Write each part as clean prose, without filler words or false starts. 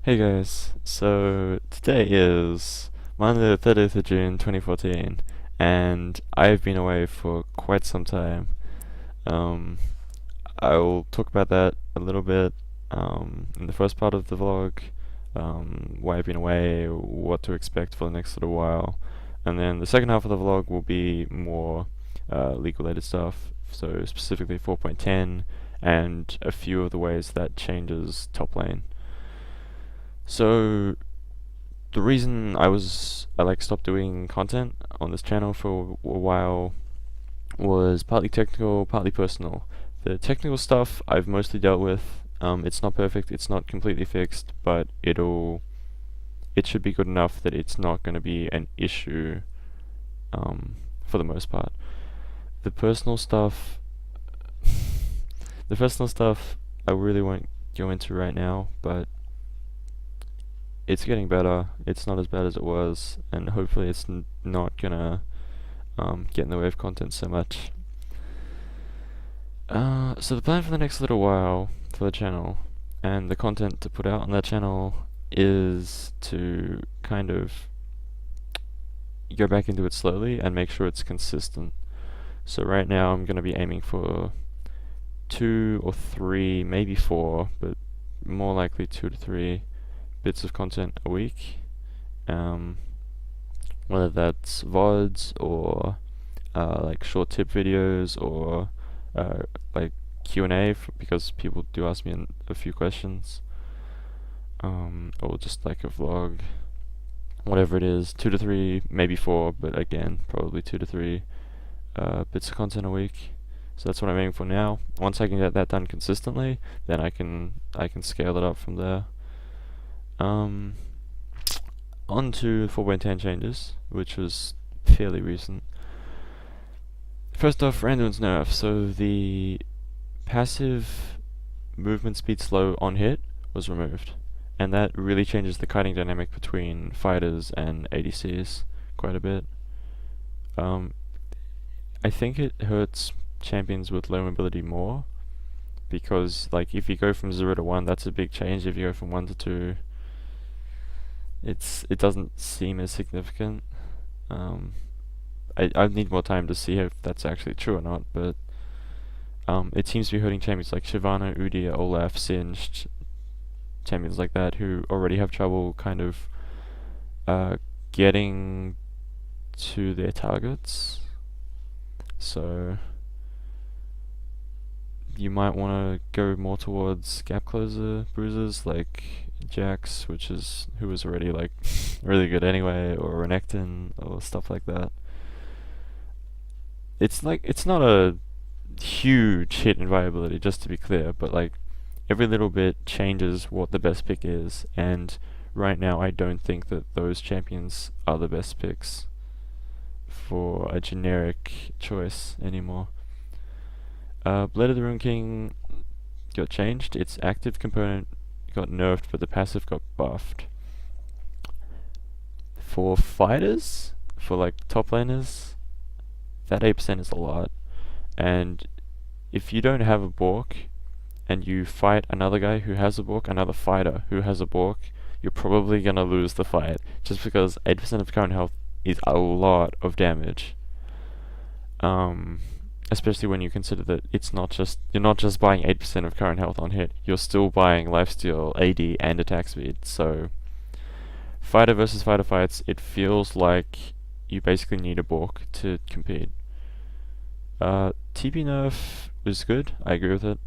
Hey guys, so today is Monday the 30th of June 2014, and I've been away for quite some time. Um, I'll talk about that a little bit in the first part of the vlog, why I've been away, what to expect for the next little while, and then the second half of the vlog will be more league-related stuff, so specifically 4.10 and a few of the ways that changes top lane. So the reason I stopped doing content on this channel for a while was partly technical, partly personal. The technical stuff I've mostly dealt with. It's not perfect, it's not completely fixed, but it should be good enough that it's not going to be an issue for the most part. The personal stuff, the personal stuff, I really won't go into right now, but it's getting better. It's not as bad as it was, and hopefully it's not gonna get in the way of content so much. So the plan for the next little while for the channel and the content to put out on that channel is to kind of go back into it slowly and make sure it's consistent. So right now I'm gonna be aiming for 2 or 3, maybe 4, but more likely 2 to 3 bits of content a week. Whether that's VODs or like short tip videos or like Q&A because people do ask me a few questions, or just like a vlog, whatever it is. 2 to 3, maybe 4, but again probably 2 to 3 bits of content a week. So that's what I'm aiming for now. Once I can get that done consistently, then I can scale it up from there. On to 4.10 changes, which was fairly recent. First off, Random's nerf. So the passive movement speed slow on hit was removed, and that really changes the kiting dynamic between fighters and ADCs quite a bit. I think it hurts champions with low mobility more, because like if you go from 0 to 1, that's a big change. If you go from 1 to 2, it doesn't seem as significant. I need more time to see if that's actually true or not, but it seems to be hurting champions like Shyvana, Udyr, Olaf, Singed, champions like that who already have trouble kind of getting to their targets. So you might want to go more towards gap closer bruisers like Jax, who was already like really good anyway, or Renekton or stuff like that. It's not a huge hit in viability, just to be clear, but like every little bit changes what the best pick is, and right now I don't think that those champions are the best picks for a generic choice anymore. Blade of the Ruin King got changed. Its active component got nerfed, but the passive got buffed. For fighters, for like top laners, that 8% is a lot. And if you don't have a Bork and you fight another guy who has a Bork, another fighter who has a Bork, you're probably gonna lose the fight, just because 8% of current health is a lot of damage. Especially when you consider that you're not just buying 8% of current health on hit, you're still buying lifesteal, AD, and attack speed. So fighter versus fighter fights, it feels like you basically need a Bork to compete. TP nerf was good, I agree with it.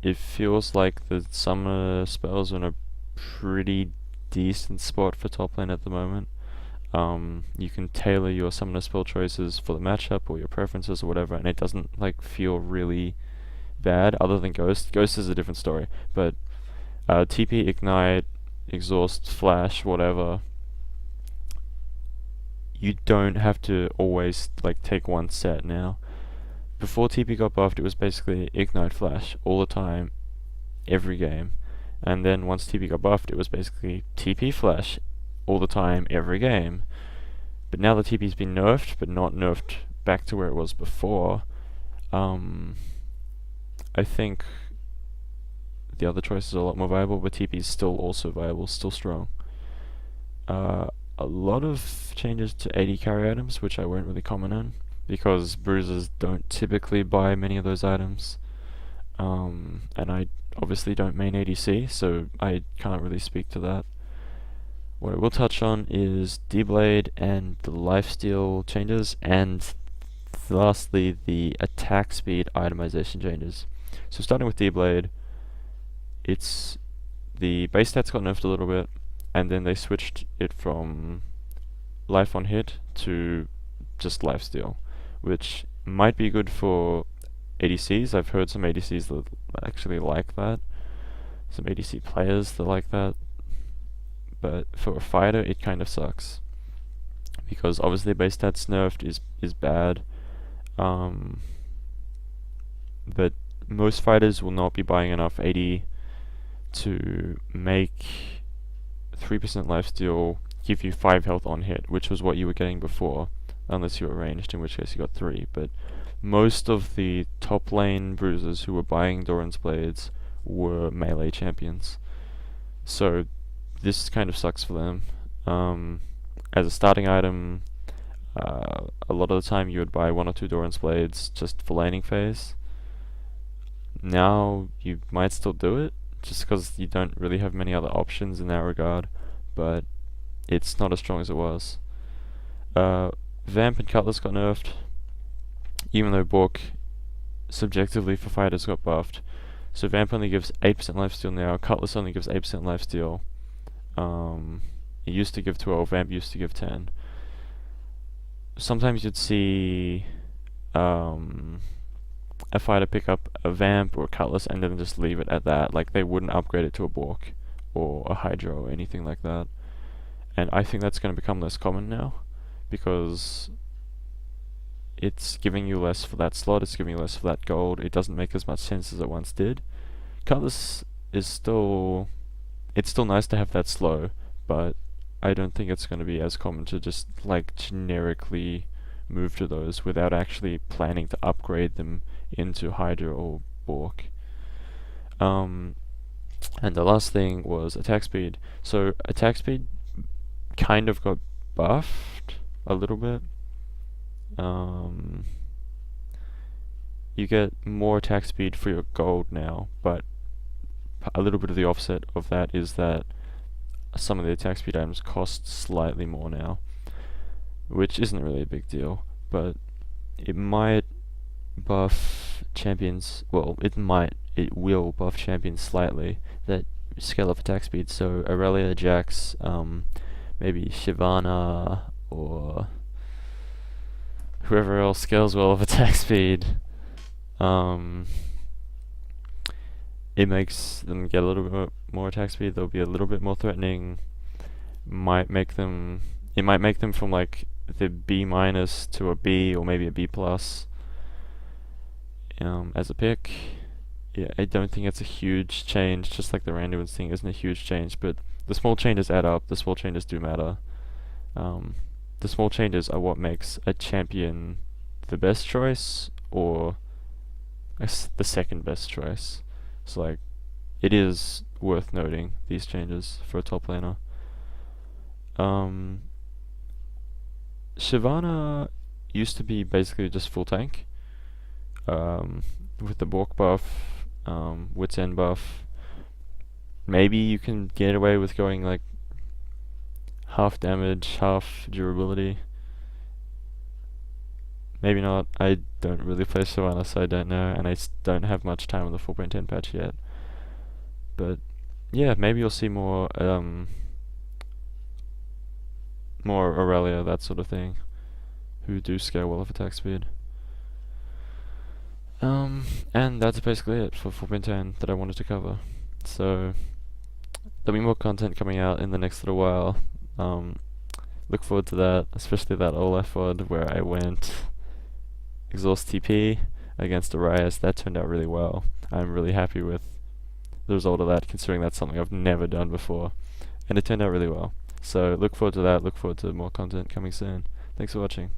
It feels like the summoner spells are in a pretty decent spot for top lane at the moment. You can tailor your summoner spell choices for the matchup or your preferences or whatever, and it doesn't like feel really bad, other than Ghost. Ghost is a different story, but TP, Ignite, Exhaust, Flash, whatever, you don't have to always like take one set now. Before TP got buffed, it was basically Ignite, Flash all the time, every game. And then once TP got buffed, it was basically TP, Flash all the time, every game. But now the TP's been nerfed, but not nerfed back to where it was before. I think the other choices are a lot more viable, but TP is still also viable, still strong. A lot of changes to AD carry items, which I won't really comment on, because bruisers don't typically buy many of those items. And I obviously don't main ADC, so I can't really speak to that. What I will touch on is D-Blade and the lifesteal changes, and lastly the attack speed itemization changes. So starting with D-Blade, it's the base stats got nerfed a little bit, and then they switched it from life on hit to just lifesteal, which might be good for ADCs. I've heard some ADCs that actually like that, some ADC players that like that, but for a fighter it kind of sucks, because obviously base stats nerfed is bad, but most fighters will not be buying enough AD to make 3% lifesteal give you 5 health on hit, which was what you were getting before, unless you were ranged, in which case you got 3. But most of the top lane bruisers who were buying Doran's Blades were melee champions, so this kind of sucks for them. As a starting item, a lot of the time you would buy 1 or 2 Doran's Blades just for laning phase. Now you might still do it, just because you don't really have many other options in that regard, but it's not as strong as it was. Vamp and Cutlass got nerfed, even though Bork subjectively for fighters got buffed. So Vamp only gives 8% lifesteal now, Cutlass only gives 8% lifesteal. It used to give 12, Vamp used to give 10. Sometimes you'd see a fighter pick up a Vamp or a Cutlass and then just leave it at that, like they wouldn't upgrade it to a Bork or a Hydra or anything like that. And I think that's going to become less common now, because it's giving you less for that slot, it's giving you less for that gold, it doesn't make as much sense as it once did. Cutlass is still, it's still nice to have that slow, but I don't think it's going to be as common to just like generically move to those without actually planning to upgrade them into Hydra or Bork. And the last thing was attack speed. So attack speed kind of got buffed a little bit. You get more attack speed for your gold now, but a little bit of the offset of that is that some of the attack speed items cost slightly more now, which isn't really a big deal, but it might buff champions, well, it will buff champions slightly that scale up attack speed. So Aurelia, Jax, maybe Shyvana, or whoever else scales well of attack speed, it makes them get a little bit more attack speed. They'll be a little bit more threatening. It might make them from like the B- to a B or maybe a B+, as a pick. Yeah, I don't think it's a huge change, just like the randomness thing isn't a huge change, but the small changes add up, the small changes do matter. The small changes are what makes a champion the best choice, or the second best choice. So like, it is worth noting these changes for a top laner. Shyvana used to be basically just full tank, with the Bork buff, Wit's End buff. Maybe you can get away with going like half damage, half durability. Maybe not. I don't really play Shyvana, so I don't know, and I don't have much time on the 4.10 patch yet. But yeah, maybe you'll see more Aurelia, that sort of thing, who do scale well of attack speed. And that's basically it for 4.10 that I wanted to cover. So there'll be more content coming out in the next little while. Look forward to that, especially that Olaf VOD where I went exhaust TP against Arias. That turned out really well. I'm really happy with the result of that, considering that's something I've never done before, and it turned out really well. So look forward to that, look forward to more content coming soon. Thanks for watching.